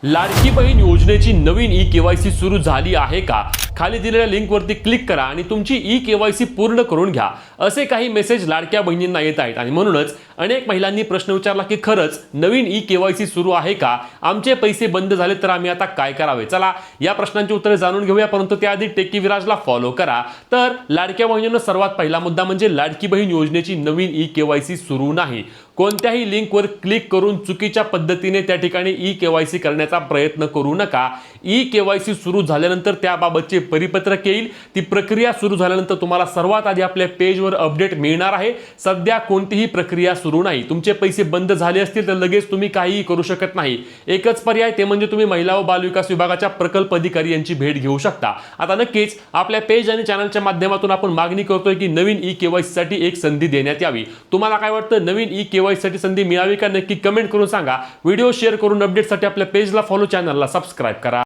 लाडकी बहीण योजनेची नवीन ई-केवायसी सुरू झाली आहे का? खाली दिलेल्या लिंकवरती क्लिक करा आणि तुमची ई-केवायसी पूर्ण करून घ्या. असे काही मेसेज लाडक्या बहिणींना येत आहेत आणि म्हणूनच अनेक महिलांनी प्रश्न विचारला की खरंच नवीन ई-केवायसी सुरू आहे का? आमचे पैसे बंद झाले तर आम्ही आता काय करावे? चला या प्रश्नांची उत्तरे जाणून घेऊया, परंतु त्याआधी टेकी विराजला फॉलो करा. तर लाडक्या बहिणींना सर्वात पहिला मुद्दा म्हणजे लाडकी बहीण योजनेची नवीन ई-केवायसी सुरू नाही. कोणत्याही लिंकवर क्लिक करून चुकीच्या पद्धतीने त्या ठिकाणी ई-केवायसी करण्याचा प्रयत्न करू नका. ई-केवायसी सुरू झाल्यानंतर त्याबाबतचे परिपत्रक येईल. ती प्रक्रिया सुरू झाल्यानंतर तुम्हाला सर्वात आधी आपल्या पेजवर अपडेट मिळणार आहे. सध्या कोणतीही प्रक्रिया सुरू नाही. तुमचे पैसे बंद झाले असतील तर लगेच तुम्ही काहीही करू शकत नाही. एकच पर्याय ते म्हणजे तुम्ही महिला व बालविकास विभागाच्या प्रकल्प अधिकारी यांची भेट घेऊ शकता. आता नक्कीच आपल्या पेज आणि चॅनलच्या माध्यमातून आपण मागणी करतोय की नवीन ई-केवायसी साठी एक संधी देण्यात यावी. तुम्हाला काय वाटतं, नवीन ई-केवायसी साठी संधी मिळावी का? नक्की कमेंट करून सांगा. व्हिडिओ शेअर करून अपडेटसाठी आपल्या पेजला फॉलो, चॅनलला सबस्क्राइब करा.